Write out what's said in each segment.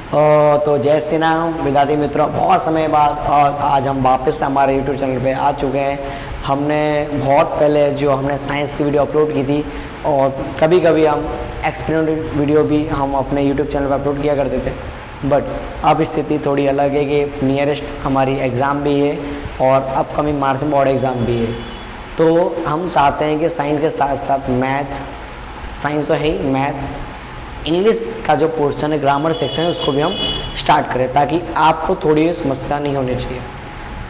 तो जय श्री राम विद्यार्थी मित्रों, बहुत समय बाद और आज हम वापस हमारे यूट्यूब चैनल पे आ चुके हैं। हमने बहुत पहले जो हमने साइंस की वीडियो अपलोड की थी और कभी कभी हम एक्सपेरिमेंट वीडियो भी हम अपने यूट्यूब चैनल पर अपलोड किया करते थे, बट अब स्थिति थोड़ी अलग है कि नियरेस्ट हमारी एग्ज़ाम भी है और अपकमिंग मार्च में बोर्ड एग्ज़ाम भी है। तो हम चाहते हैं कि साइंस के साथ साथ मैथ, साइंस तो है ही, मैथ, इंग्लिश का जो पोर्शन है, ग्रामर सेक्शन है, उसको भी हम स्टार्ट करें ताकि आपको थोड़ी समस्या नहीं होनी चाहिए।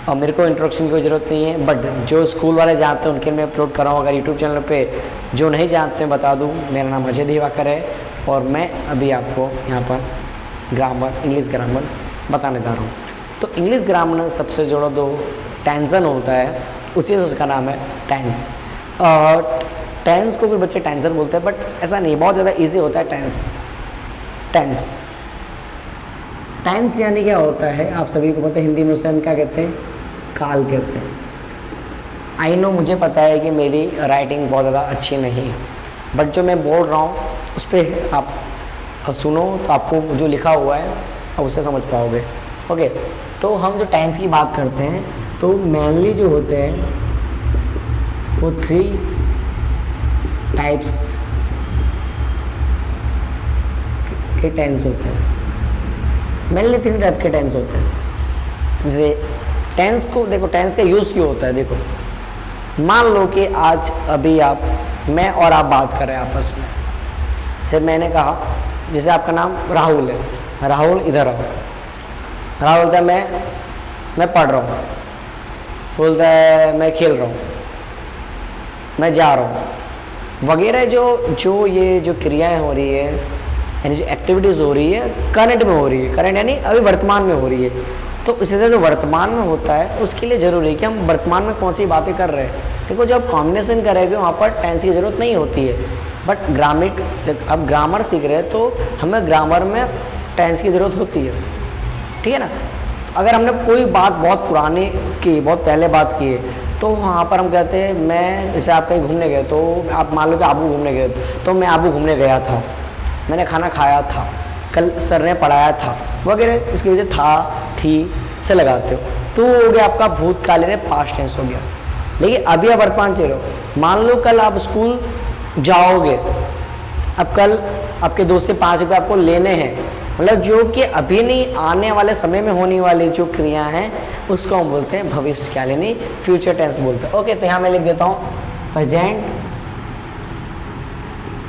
और मेरे को इंट्रोडक्शन की कोई ज़रूरत नहीं है, बट जो स्कूल वाले जानते हैं उनके लिए मैं अपलोड कर रहा हूँ। अगर यूट्यूब चैनल पे जो नहीं जानते हैं बता दूँ, मेरा नाम अजय दिवाकर है और मैं अभी आपको यहाँ पर ग्रामर, इंग्लिश ग्रामर बताने जा रहा हूँ। तो इंग्लिश ग्रामर सबसे जोड़ो दो टेंशन होता है, उसी से उसका नाम है टेंस। टेंस को कुछ बच्चे टेंशन बोलते हैं, बट ऐसा नहीं, बहुत ज़्यादा इजी होता है टेंस। टेंस यानी क्या होता है, आप सभी को पता है, हिंदी में उसे हम क्या कहते हैं, काल कहते हैं। आई नो, मुझे पता है कि मेरी राइटिंग बहुत ज़्यादा अच्छी नहीं है, बट जो मैं बोल रहा हूँ उस पर आप सुनो तो आपको जो लिखा हुआ है आप उससे समझ पाओगे। ओके, तो हम जो टेंस की बात करते हैं तो मेनली जो होते हैं वो 3 टाइप्स के टेंस होते हैं। मेनली 3 टाइप के टेंस होते हैं। जैसे टेंस को देखो, टेंस का यूज़ क्यों होता है, देखो मान लो कि आज अभी मैं और आप बात कर रहे हैं आपस में। जैसे मैंने कहा, जैसे आपका नाम राहुल है, राहुल इधर आओ। राहुल बोलता है मैं पढ़ रहा हूँ, बोलता है मैं खेल रहा हूँ, मैं जा रहा हूँ, वगैरह जो ये जो क्रियाएं हो रही है, यानी जो एक्टिविटीज़ हो रही है करंट में हो रही है, करंट यानी अभी वर्तमान में हो रही है। तो इसी से जो वर्तमान में होता है उसके लिए ज़रूरी है कि हम वर्तमान में कौन सी बातें कर रहे हैं। देखो, जब कॉम्बिनेशन करेंगे वहाँ पर टेंस की ज़रूरत नहीं होती है, बट अब ग्रामर सीख रहे हैं तो हमें ग्रामर में टेंस की ज़रूरत होती है, ठीक है ना। अगर हमने कोई बात बहुत पुरानी की, बहुत पहले बात की है, तो वहाँ पर हम कहते हैं मैं, जैसे आप कहीं घूमने गए, तो आप मान लो कि आबू घूमने गए, तो मैं आबू घूमने गया था, मैंने खाना खाया था, कल सर ने पढ़ाया था, वगैरह इसकी वजह था, थी से लगाते हो तो हो गया आपका भूतकाल, यानी पास्ट टेंस हो गया। लेकिन अभी आप वर्तमान चल रहे हो, मान लो कल आप स्कूल जाओगे, अब कल आपके 2 से 5 रुपये आपको लेने हैं, मतलब जो कि अभी नहीं आने वाले समय में होने वाली जो क्रिया हैं उसको हम बोलते हैं भविष्यकाल, यानी फ्यूचर टेंस बोलते हैं। ओके, तो यहाँ मैं लिख देता हूँ present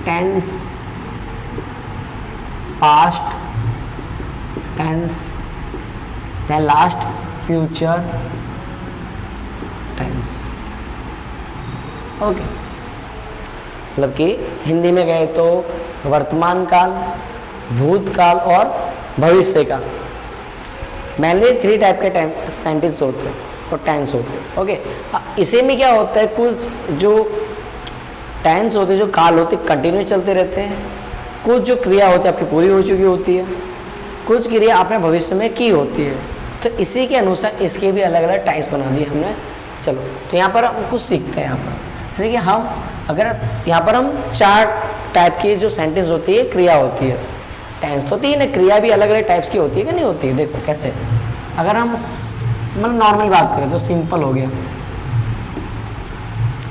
tense, past tense, then last future tense. Okay, मतलब कि हिंदी में गए तो वर्तमान काल, भूतकाल और भविष्य काल। मेनली 3 टाइप के सेंटेंस होते हैं और टेंस होते हैं। ओके, इसी में क्या होता है, कुछ जो टेंस होते हैं, जो काल होते हैं, कंटिन्यू चलते रहते हैं। कुछ जो क्रिया होती है आपकी पूरी हो चुकी होती है, कुछ क्रिया आपने भविष्य में की होती है। तो इसी के अनुसार इसके भी अलग अलग टाइप्स बना दिए हमने। चलो, तो यहाँ पर हम कुछ सीखते हैं। यहाँ पर जैसे कि हम अगर यहाँ पर हम 4 टाइप की जो सेंटेंस होती है, क्रिया होती है, टेंस तो होती है ना, क्रिया भी अलग अलग टाइप्स की होती है कि नहीं होती है। देखो कैसे, अगर हम मतलब नॉर्मल बात करें तो सिंपल हो गया,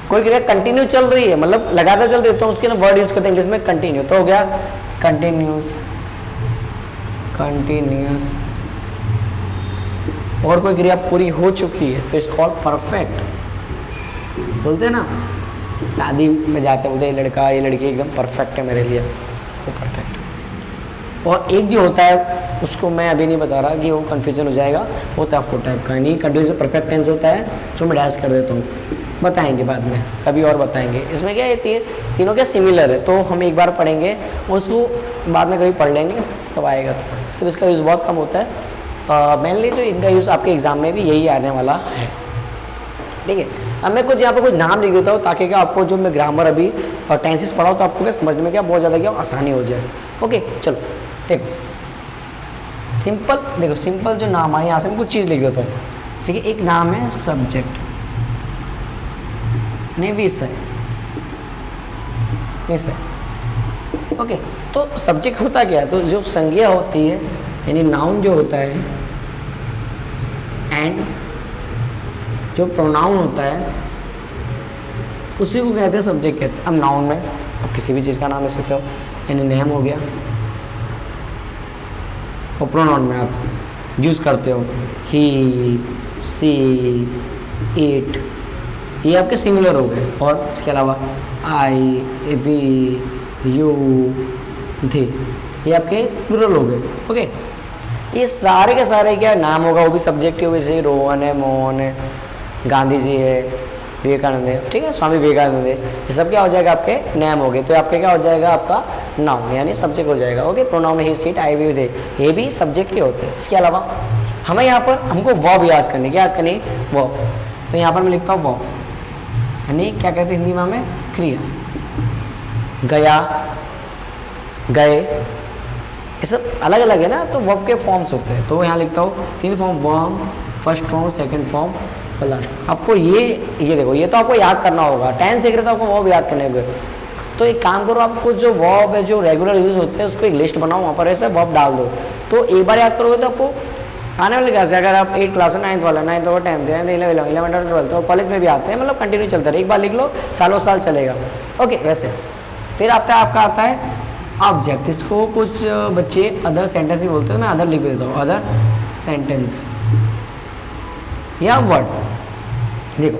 कोई क्रिया कंटिन्यू चल रही है, मतलब लगातार चल रही है, तो उसके ना वर्ड यूज करते हैं इंग्लिश में कंटिन्यू, तो हो गया कंटिन्यूस, कंटिन्यूस। और कोई क्रिया पूरी हो चुकी है तो इट्स कॉल्ड परफेक्ट, बोलते हैं ना, शादी में जाते बोलते हैं ये लड़का, ये लड़की एकदम परफेक्ट है मेरे लिए, वो परफेक्ट। और एक जो होता है उसको मैं अभी नहीं बता रहा कि वो कन्फ्यूजन हो जाएगा, होता है 4 टाइप का, नहीं कंटिन्यूस परफेक्ट टेंस होता है, जो मैं डैश कर देता हूँ, बताएंगे बाद में, कभी और बताएंगे। इसमें क्या है, तीनों क्या सिमिलर है, तो हम एक बार पढ़ेंगे, उसको बाद में कभी पढ़ लेंगे कब आएगा, तो सिर्फ इसका यूज़ बहुत कम होता है। मेनली जो इनका यूज़ आपके एग्जाम में भी यही आने वाला है, ठीक है। अब मैं कुछ यहाँ पर कुछ नाम लिख देता हूँ ताकि क्या आपको जो मैं ग्रामर अभी और टेंसेस पढ़ाऊँ तो आपको क्या समझने में क्या बहुत ज़्यादा क्या आसानी हो जाए। ओके, चलो देखो सिंपल, देखो सिंपल जो नाम है, यहाँ से मैं कुछ चीज़ लिख देता हूँ। जैसे कि एक नाम है सब्जेक्ट, नहीं विषय, विषय। ओके, तो सब्जेक्ट होता क्या है, तो जो संज्ञा होती है यानी नाउन जो होता है एंड जो प्रोनाउन होता है उसी को कहते हैं सब्जेक्ट कहते हैं। अब नाउन में अब किसी भी चीज़ का नाम ले सकते हो, यानी नेम हो गया, और प्रोनाउन में आप यूज़ करते हो ही, सी, इट, ये आपके सिंगुलर हो गए। और इसके अलावा आई, वी, यू, थे, ये आपके प्लूरल हो गए। ओके, ये सारे के सारे क्या नाम होगा, वो भी सब्जेक्ट हो, जैसे रोहन है, मोहन है, गांधी जी है, विवेकानंद है, ठीक है, स्वामी विवेकानंद है, ये सब क्या हो जाएगा आपके नेम हो गए। तो आपके क्या हो जाएगा, आपका नाउन यानी सब्जेक्ट हो जाएगा। ओके, प्रोनाउन ही, सीट, आई, वी, थे, ये भी सब्जेक्ट के होते हैं। इसके अलावा हमें यहाँ पर हमको वर्ब याद करने, क्या याद करनी, वर्ब। तो यहाँ पर मैं लिखता हूँ वर्ब, यानी क्या कहते हैं हिंदी में हमें, क्रिया। गया, गए, ये सब अलग अलग है ना, तो वर्ब के फॉर्म्स होते हैं। तो यहाँ लिखता हूँ 3 form, verb, first form, second form और लास्ट। आपको ये देखो, ये तो आपको याद करना होगा। 10 सीख रहे तो आपको वर्ब याद करने होंगे। तो एक काम करो, आप कुछ जो वर्ब है जो रेगुलर यूज होते हैं उसको एक लिस्ट बनाओ, वहाँ पर ऐसे वर्ब डाल दो। तो एक बार याद करोगे तो आपको आने वाली क्लास, अगर आप 8 क्लास में 9th वाला, 9th और 10th, 11th और 12th और कॉलेज में भी आते हैं, मतलब कंटिन्यू चलता है। एक बार लिख लो, सालों साल चलेगा। ओके, वैसे फिर आपका आता है ऑब्जेक्ट। इसको कुछ बच्चे अदर सेंटेंस भी बोलते हैं, मैं अदर लिख देता हूँ, अदर सेंटेंस या वर्ड। देखो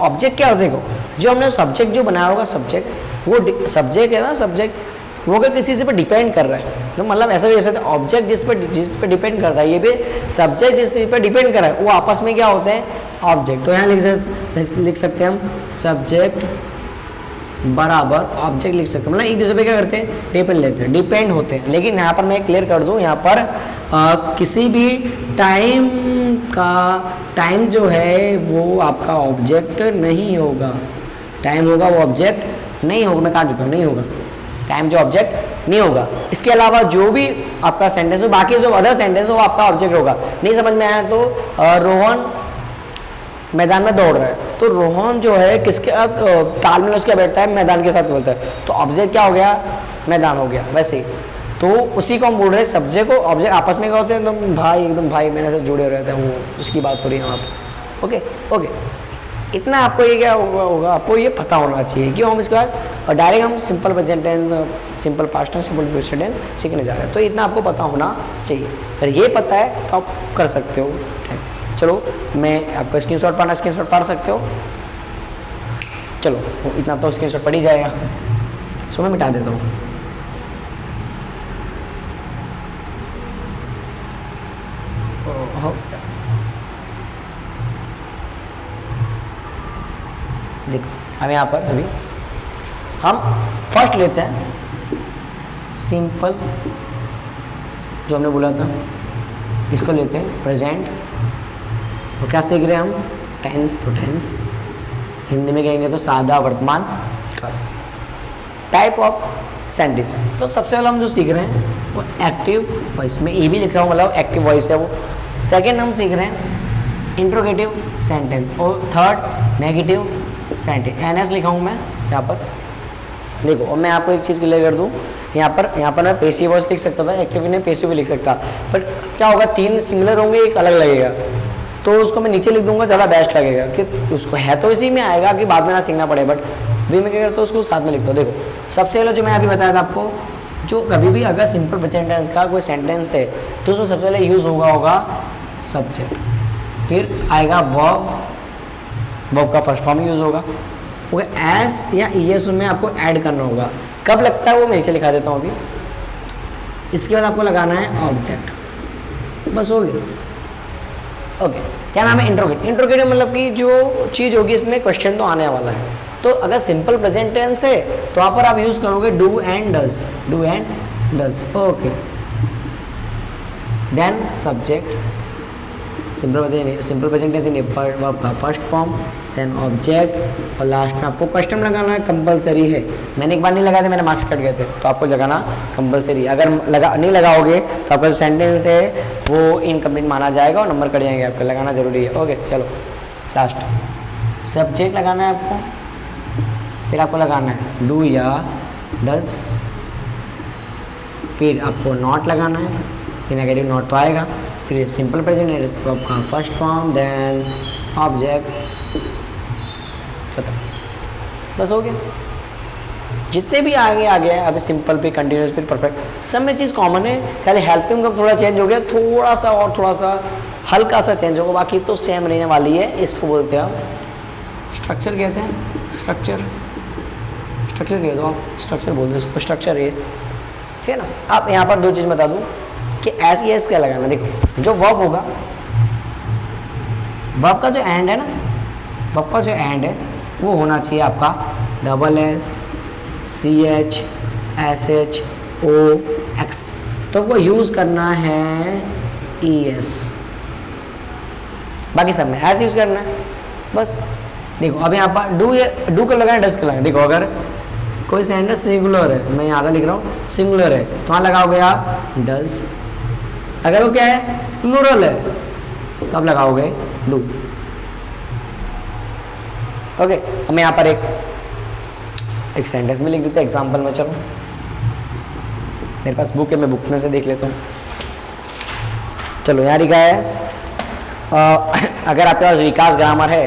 ऑब्जेक्ट क्या होता है, देखो जो हमने सब्जेक्ट जो बनाया होगा, सब्जेक्ट वो सब्जेक्ट है ना, सब्जेक्ट वो अगर किसी चीज़ पर डिपेंड कर रहा है, तो मतलब ऐसा भी हो सकता है ऑब्जेक्ट जिस पर डिपेंड करता है, ये भी सब्जेक्ट जिस चीज़ पर डिपेंड कर रहा है, वो आपस में क्या होते हैं, ऑब्जेक्ट। तो यहाँ लिख सकते हैं हम सब्जेक्ट बराबर ऑब्जेक्ट लिख सकते हैं, मतलब एक दूसरे पे क्या करते हैं, डिपेंड लेते हैं, डिपेंड होते हैं। लेकिन यहाँ पर मैं क्लियर कर दूँ, यहाँ पर किसी भी टाइम जो है वो आपका ऑब्जेक्ट नहीं होगा। टाइम होगा वो ऑब्जेक्ट नहीं होगा, मैं काट देता हूँ, नहीं होगा टाइम जो ऑब्जेक्ट नहीं होगा। इसके अलावा जो भी आपका सेंटेंस हो, बाकी जो अदर सेंटेंस हो वो आपका ऑब्जेक्ट होगा। नहीं समझ में आया तो रोहन मैदान में दौड़ रहा है, तो रोहन जो है किसके साथ तालमेल उसके बैठता है, मैदान के साथ बोलता है, तो ऑब्जेक्ट क्या हो गया, मैदान हो गया। वैसे ही तो उसी को हम बोल रहे हैं, सब्जेक्ट को ऑब्जेक्ट आपस में क्या होते हैं, एकदम भाई मैंने से जुड़े रहते हैं, वो उसकी बात हो रही है वहाँ पर। ओके, इतना आपको ये क्या होगा, आपको ये पता होना चाहिए। क्यों हम इसके बाद डायरेक्ट हम simple present tense, simple past tense, simple future tense सीखने जा रहे हैं, तो इतना आपको पता होना चाहिए। अगर ये पता है तो आप कर सकते हो। चलो मैं आपको स्क्रीनशॉट पढ़ सकते हो, चलो इतना तो स्क्रीनशॉट पढ़ ही जाएगा, सो मैं मिटा देता हूँ। देखो अब यहाँ पर अभी हम फर्स्ट लेते हैं सिंपल, जो हमने बोला था, इसको लेते हैं प्रेजेंट। और क्या सीख रहे हैं हम, टेंस। तो टेंस हिंदी में कहेंगे तो सादा वर्तमान काल। टाइप ऑफ सेंटेंस, तो सबसे पहले हम जो सीख रहे हैं वो एक्टिव वॉइस में ए भी लिख रहा हूँ, मतलब एक्टिव वॉइस है वो। सेकेंड हम सीख रहे हैं इंट्रोगेटिव सेंटेंस, और थर्ड नेगेटिव सेंटेंस। एनएस लिखा हूँ मैं यहाँ पर, देखो। और मैं आपको एक चीज़ क्लियर कर दूँ, यहाँ पर मैं पेसिव वॉइस लिख सकता था, एक्टिव ने पेसिव भी लिख सकता, पर क्या होगा, 3 सिंगुलर होंगे, एक अलग लगेगा, तो उसको मैं नीचे लिख दूंगा, ज़्यादा बेस्ट लगेगा। कि उसको है तो इसी में आएगा कि बाद में ना सीखना पड़े, बट भी मैं क्या करता हूँ उसको साथ में लिखता हूँ। देखो सबसे पहले जो मैं अभी बताया था आपको, जो कभी भी अगर सिंपल प्रेजेंट टेंस का कोई सेंटेंस है तो उसमें सबसे पहले यूज़ होगा सब्जेक्ट, फिर आएगा वर्ब का फर्स्ट फॉर्म यूज़ होगा, ओके। एस या ईएस में आपको ऐड करना होगा, कब लगता है वो मैं नीचे लिखा देता हूँ अभी। इसके बाद आपको लगाना है ऑब्जेक्ट, बस हो गया। ओके, क्या नाम है, इंट्रोगेटिव मतलब कि जो चीज़ होगी इसमें क्वेश्चन तो आने वाला है। तो अगर सिंपल प्रेजेंट टेंस है तो वहाँ पर आप यूज़ करोगे do and does, okay. Then subject, simple present tense in verb का फर्स्ट फॉर्म, देन ऑब्जेक्ट, और लास्ट में आपको क्वेश्चन लगाना है, कंपलसरी है। मैंने एक बार नहीं लगाया था, मैंने मार्क्स कट गए थे, तो आपको लगाना कंपलसरी। अगर नहीं लगाओगे तो आपका सेंटेंस है वो इनकम्प्लीट माना जाएगा और नंबर कट जाएंगे आपके, लगाना जरूरी है। ओके, चलो लास्ट सब्जेक्ट लगाना है आपको, फिर आपको लगाना है डू या डज, फिर आपको नॉट लगाना है, ये नेगेटिव नॉट तो आएगा। फिर सिंपल प्रेजेंट है आपका फर्स्ट फॉर्म, देन ऑब्जेक्ट, खत्म, बस हो गया। जितने भी आगे आ गया अभी सिंपल पे, कंटिन्यूस पे, परफेक्ट, सब में चीज़ कॉमन है, खाली हेल्पिंग का थोड़ा चेंज हो गया, थोड़ा सा और थोड़ा सा हल्का सा चेंज होगा, बाकी तो सेम रहने वाली है। इसको बोलते हैं स्ट्रक्चर, कहते हैं स्ट्रक्चर, स्ट्रक्चर कह दो आप, स्ट्रक्चर बोलते हैं इसको, स्ट्रक्चर ये, ठीक है ना। आप यहाँ पर दो चीज़ बता दूँ कि एस ई एस क्या लगाना। देखो जो वर्ब होगा, वर्ब का जो एंड है ना, वर्ब का जो एंड है वो होना चाहिए आपका double S C H S H O X, तो वो यूज़ करना है ई एस, बाकी सब में एस यूज़ करना है बस। देखो अब यहाँ पर डू का लगाना, डस का लगाना। देखो अगर कोई सेंटेंस सिंगुलर है, मैं यहाँ लिख रहा हूँ सिंगुलर है, तो वहाँ लगाओगे आप डस। अगर वो क्या है प्लूरल है तो आप लगाओगे डू। ओके, हम यहाँ पर एक सेंटेंस में लिख देते हैं एग्जाम्पल में। चलो मेरे पास बुक है, मैं बुक में से देख लेता हूँ। चलो यहाँ लिखा है अगर आपके पास विकास ग्रामर है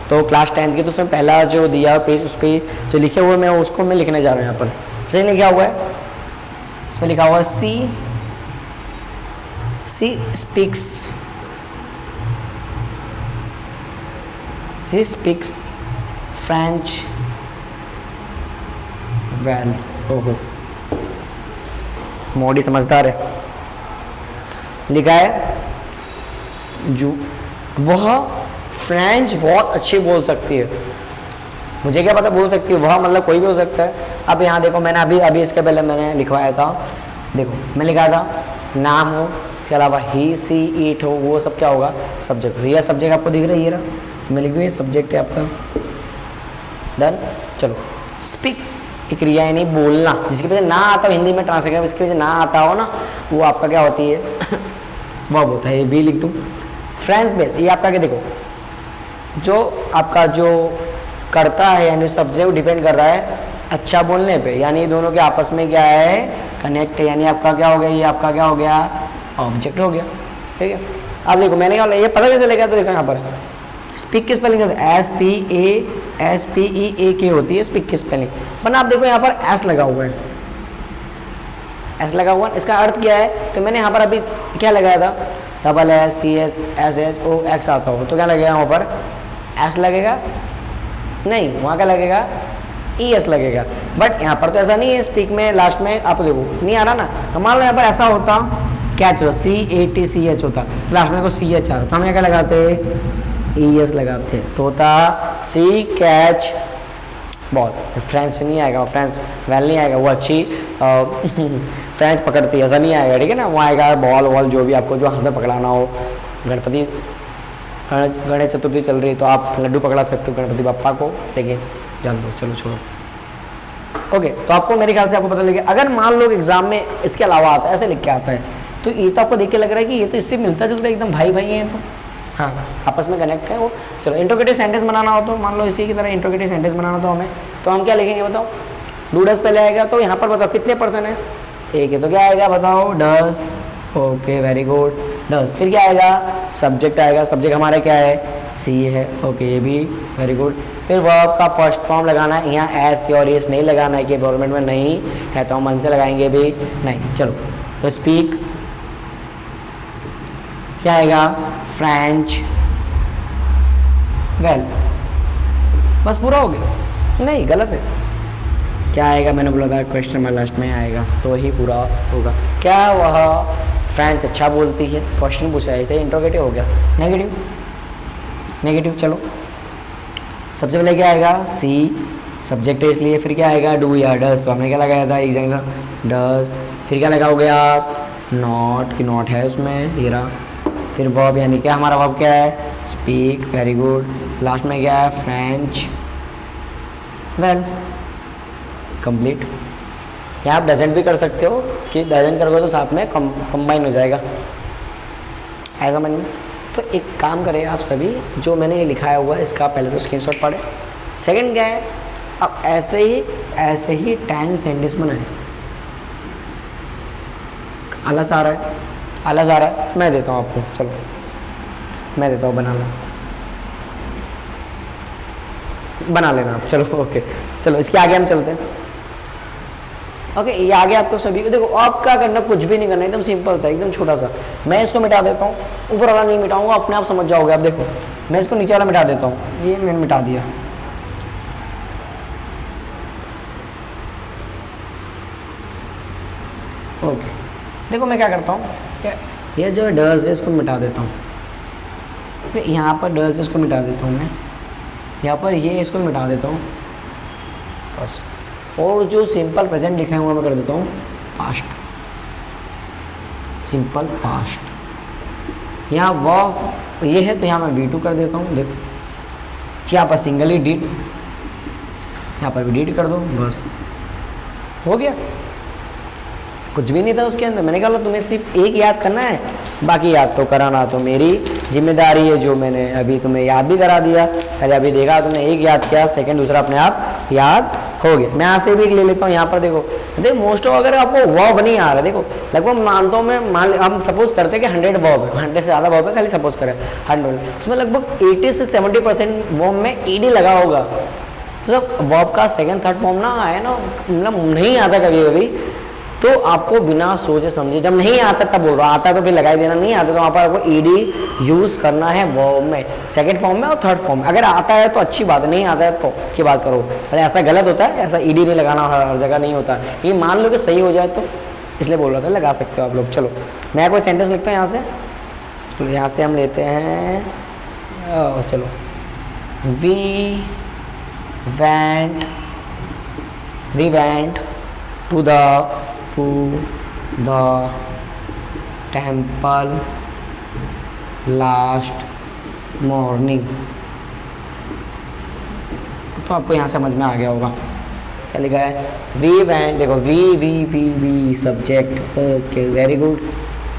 तो क्लास 10 की, तो उसमें पहला जो दिया हुआ पेज, उस पर जो लिखे हुए मैं उसको मैं लिखने जा रहा हूँ। यहाँ पर सही लिखा हुआ है, इसमें लिखा हुआ है सी स्पीक्स फ्रेंच वेल। ओहो, मोडी समझदार है। लिखा है जो वह फ्रेंच बहुत अच्छी बोल सकती है। मुझे क्या पता बोल सकती है, वह मतलब कोई भी हो सकता है। अब यहाँ देखो मैंने अभी इसके पहले मैंने लिखवाया था, देखो मैं लिखा था नाम हो, इसके अलावा ही सी ईट हो, वो सब क्या होगा सब्जेक्ट। यह सब्जेक्ट आपको दिख रहा है, ये रहा, मैं लिख दूँ ये सब्जेक्ट है आपका। डन। चलो स्पीक एक क्रिया है, नहीं बोलना, जिसकी वजह ना आता हो हिंदी में ट्रांसलेट, इसकी वजह ना आता हो ना, वो आपका क्या होती है वर्ब होता है। वी लिख दूँ। फ्रेंच बेल, ये आपका क्या, देखो जो आपका जो करता है यानी सब्जेक्ट डिपेंड कर रहा है अच्छा बोलने पे, यानी ये दोनों के आपस में क्या है कनेक्ट है, यानी आपका क्या हो गया, ये आपका क्या हो गया ऑब्जेक्ट हो गया। ठीक है, अब देखो मैंने क्या बोला, ये पता कैसे लगा, तो देखो यहाँ पर स्पीक की स्पेलिंग SPEAK होती है स्पीक की स्पेलिंग, पर आप देखो यहाँ पर एस लगा हुआ है, एस लगा हुआ है, इसका अर्थ क्या है, तो मैंने यहाँ पर अभी क्या लगाया था double S C S S H O X आता हो, तो क्या लगेगा वहाँ पर एस लगेगा, नहीं वहाँ क्या लगेगा ई एस लगेगा। बट यहाँ पर तो ऐसा नहीं है, स्पीक में लास्ट में आप देखो नहीं आ रहा ना, तो मान लो यहाँ पर ऐसा होता कैच होता CATCH होता, लास्ट में को CH आ रहा, तो हम यहाँ क्या लगाते ES लगाते, तो होता सी कैच बॉल। फ्रेंच से नहीं आएगा, फ्रेंच वेल नहीं आएगा, वो अच्छी फ्रेंच पकड़ती है, ऐसा नहीं आएगा, ठीक है ना। वो आएगा बॉल वॉल जो भी आपको जो हाथ में पकड़ाना हो। गणेश चतुर्थी चल रही है तो आप लड्डू पकड़ा सकते हो गणपति बप्पा को, लेकिन जान दो, चलो छोड़ो। ओके, तो आपको मेरे ख्याल से आपको पता लगे। अगर मान लो एग्जाम में इसके अलावा आता है, ऐसे लिख के आता है, तो ये तो आपको देख के लग रहा है कि ये तो इससे मिलता जुलता एकदम भाई भाई है, तो हाँ आपस में कनेक्ट है वो। चलो इंट्रोगेटिव सेंटेंस बनाना हो तो मान लो इसी की तरह इंट्रोगेटिव सेंटेंस बनाना तो हमें, तो हम क्या लिखेंगे बताओ, डू डस पहले आएगा, तो यहाँ पर बताओ कितने % है, एक है, तो क्या आएगा बताओ डस। ओके वेरी गुड, डस। फिर क्या आएगा सब्जेक्ट आएगा, सब्जेक्ट हमारा क्या है सी है, ओके ये भी वेरी गुड। फिर वर्ब का फर्स्ट फॉर्म लगाना है, यहाँ एस और एस नहीं लगाना है कि गवर्नमेंट में नहीं है तो हम मन से लगाएंगे भी नहीं। चलो तो स्पीक क्या आएगा फ्रेंच वेल, बस पूरा हो गया। नहीं गलत है, क्या आएगा मैंने बोला था क्वेश्चन में लास्ट में आएगा, तो वही पूरा होगा। क्या वह फ्रेंच अच्छा बोलती है, क्वेश्चन पूछा है, इंट्रोगेटिव हो गया। नेगेटिव, नेगेटिव चलो सबसे पहले क्या आएगा सी, सब्जेक्ट है इसलिए। फिर क्या आएगा डू या डस, तो हमने क्या लगाया था एग्जाम्पल डस। फिर क्या लगाओगे आप नॉट, कि नॉट है उसमें ये रहा। फिर वर्ब यानी क्या हमारा वर्ब क्या है स्पीक, वेरी गुड। लास्ट में क्या है फ्रेंच वेल, कंप्लीट। क्या आप डजंट भी कर सकते हो कि डजंट करोगे तो साथ में कंबाइन हो जाएगा, ऐसा समझ में। तो एक काम करें आप सभी, जो मैंने ये लिखाया हुआ है इसका पहले तो स्क्रीनशॉट पढ़े। सेकंड क्या है, अब ऐसे ही 10 सेंटेंस बनाए। आलस आ रहा है आलस आ रहा है, मैं देता हूँ आपको, चलो मैं देता हूँ, बना लेना आप, चलो ओके। चलो इसके आगे हम चलते हैं। ओके ये आगे आपको सभी को देखो, आप क्या करना, कुछ भी नहीं करना, एकदम सिंपल सा, एकदम छोटा सा। मैं इसको मिटा देता हूँ, ऊपर वाला नहीं मिटाऊंगा, अपने आप समझ जाओगे आप। देखो मैं इसको नीचे वाला मिटा देता हूँ, ये मैंने मिटा दिया। ओके देखो मैं क्या करता हूँ, ये जो डर्स है इसको मिटा देता हूँ, यहाँ पर डर्स है इसको मिटा देता हूँ मैं, यहाँ पर ये इसको मिटा देता हूँ बस। और जो सिंपल प्रेजेंट लिखा है वो मैं कर देता हूँ पास्ट, सिंपल पास्ट। यहाँ वर्ब ये है तो यहाँ मैं V2 कर देता हूँ। देखो कि यहाँ पर सिंगल ही डिड, यहाँ पर भी डिड कर दो, बस हो गया, कुछ भी नहीं था उसके अंदर। मैंने कहा तुम्हें सिर्फ एक याद करना है, बाकी याद तो कराना तो मेरी जिम्मेदारी है, जो मैंने अभी तुम्हें याद भी करा दिया। पहले अभी देखा तुमने एक याद किया, सेकंड दूसरा अपने आप याद हो गया। मैं यहाँ से भी ले लेता हूँ, यहाँ पर देखो मोस्ट ऑफ अगर आपको वर्ब नहीं आ रहा, देखो लगभग मानता हूँ मैं, हम सपोज करते हैं कि 100 वर्ब है, 100 से ज़्यादा वर्ब है, खाली सपोज करें 100, उसमें लगभग 80 से 70% वर्ब में ईडी लगा होगा। तो जब वर्ब का सेकंड थर्ड फॉर्म ना आए ना, मतलब नहीं आता कभी कभी, तो आपको बिना सोचे समझे, जब नहीं आता तब बोल रहा, आता तो फिर लगाई देना, नहीं आता तो वहाँ पर आपको ईडी यूज़ करना है वर्ब में, सेकंड फॉर्म में और थर्ड फॉर्म में। अगर आता है तो अच्छी बात है, नहीं आता है तो की बात करो, अरे ऐसा गलत होता है, ऐसा ईडी नहीं लगाना हर जगह नहीं होता। ये मान लो कि सही हो जाए तो इसलिए बोल रहा था, लगा सकते हो आप लोग। चलो मैं कोई सेंटेंस लिखता हूँ यहाँ से, चलो यहाँ से हम लेते हैं, चलो we went to the temple last morning. तो आपको यहाँ समझ में आ गया होगा क्या लिखा है, वी वैन, देखो we subject, okay very good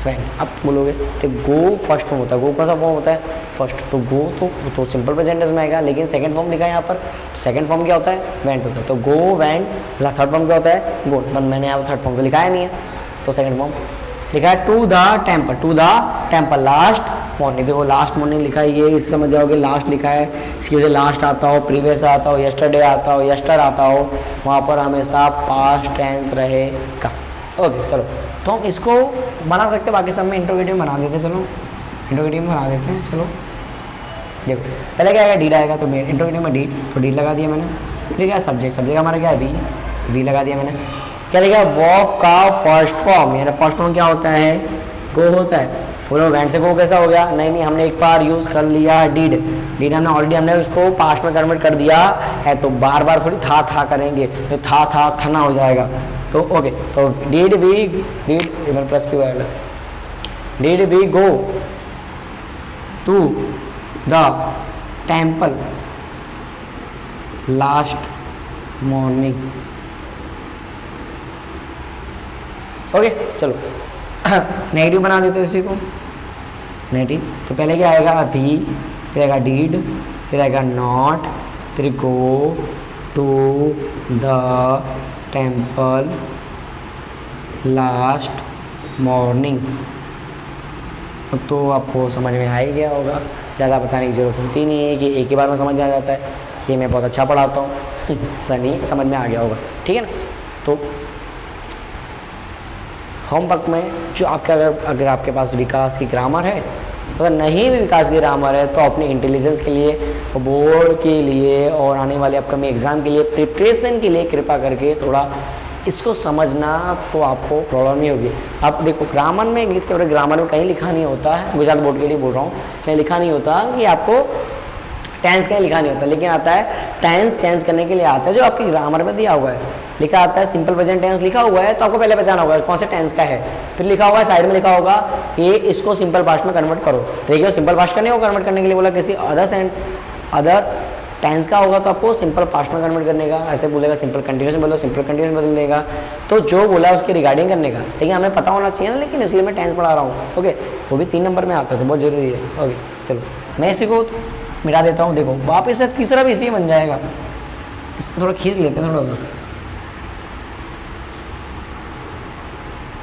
went. अब बोलोगे तो गो फर्स्ट फॉर्म होता है, गो का सा फॉर्म होता है फर्स्ट, तो गो तो सिंपल प्रेजेंट टेंस में आएगा, लेकिन सेकंड फॉर्म लिखा है यहाँ पर, सेकंड फॉर्म क्या होता है, वेंट होता है, तो गो वेंट। थर्ड फॉर्म क्या होता है, गो, पर मैंने यहाँ पर थर्ड फॉर्म तो लिखा है नहीं है, तो सेकंड फॉर्म लिखा है to the temple last morning. देखो लास्ट मॉर्निंग लिखा है, ये इस समझ जाओगे लास्ट लिखा है, इसकी वजह लास्ट आता हो, प्रीवियस आता हो, यस्टरडे आता हो, यस्टर आता हो, वहाँ पर हमेशा पास्ट टेंस रहेगा। ओके चलो तो हम इसको बना सकते हैं, बाकी सब में इंट्रोगेटिव बना देते हैं। चलो इंट्रोगेटिव में बना देते हैं। चलो देखो पहले क्या आएगा, डीड आएगा, तो मैं इंट्रोगेटिव में डीड, तो डीड लगा दिया मैंने। फिर क्या सब्जेक्ट हमारा क्या है, वी लगा दिया मैंने। क्या लिखा, वर्ब का फर्स्ट फॉर्म, यानी फर्स्ट फॉर्म क्या होता है, गो होता है। बोलो वैंड से गो कैसा हो गया, नहीं हमने एक बार यूज़ कर लिया डीड हमने ऑलरेडी हमने उसको पास्ट में कन्वर्ट कर दिया है, तो बार बार थोड़ी था करेंगे, तो थना हो जाएगा। तो ओके, तो did plus keyword, did we go to the temple last morning. Okay चलो नेगेटिव बना देते हैं इसी को, नेगेटिव। तो पहले क्या आएगा, वी, फिर आएगा डीड, फिर आएगा नॉट, फिर go to the temple last morning. तो आपको समझ में आ ही गया होगा, ज़्यादा बताने की ज़रूरत होती नहीं है कि एक ही बार में समझ में आ जाता है। ये मैं बहुत अच्छा पढ़ाता हूँ नहीं समझ में आ गया होगा, ठीक है ना। तो होमवर्क में जो आपके अगर आपके पास विकास की ग्रामर है, अगर नहीं भी विकास की ग्रामर है, तो अपने इंटेलिजेंस के लिए, बोर्ड के लिए और आने वाले अपकमिंग एग्ज़ाम के लिए प्रिपरेशन के लिए कृपा करके थोड़ा इसको समझना, तो आपको प्रॉब्लम नहीं होगी। आप देखो ग्रामर में, इंग्लिश के ग्रामर में कहीं लिखा नहीं होता है, गुजरात बोर्ड के लिए बोल रहा हूँ, कहीं लिखा नहीं होता कि आपको टेंस कहीं लिखा नहीं होता, लेकिन आता है टेंस चेंज करने के लिए आता है, जो आपकी ग्रामर में दिया हुआ है। लिखा आता है सिंपल प्रेजेंट टेंस लिखा हुआ है, तो आपको पहले पहचाना होगा कौन से टेंस का है। फिर लिखा हुआ है साइड में, लिखा होगा कि इसको सिंपल पास्ट में कन्वर्ट करो। देखिए सिंपल पास्ट का नहीं होगा, कन्वर्ट करने के लिए बोला किसी अदर टेंस का होगा, तो आपको सिंपल पास्ट में कन्वर्ट करने का। ऐसे बोलेगा सिंपल कंटिन्यूस बोलो, सिंपल कंटिन्यूस बदल देगा। तो जो बोला है उसके रिगार्डिंग करने का, लेकिन हमें पता होना चाहिए ना, लेकिन इसलिए मैं टेंस पढ़ा रहा हूँ। ओके, वो भी 3 नंबर में आता है, तो बहुत जरूरी है। ओके चलो मैं इसी को मिटा देता हूँ। देखो वापस से तीसरा भी इसी बन जाएगा, इसको थोड़ा खींच लेते हैं थोड़ा सा।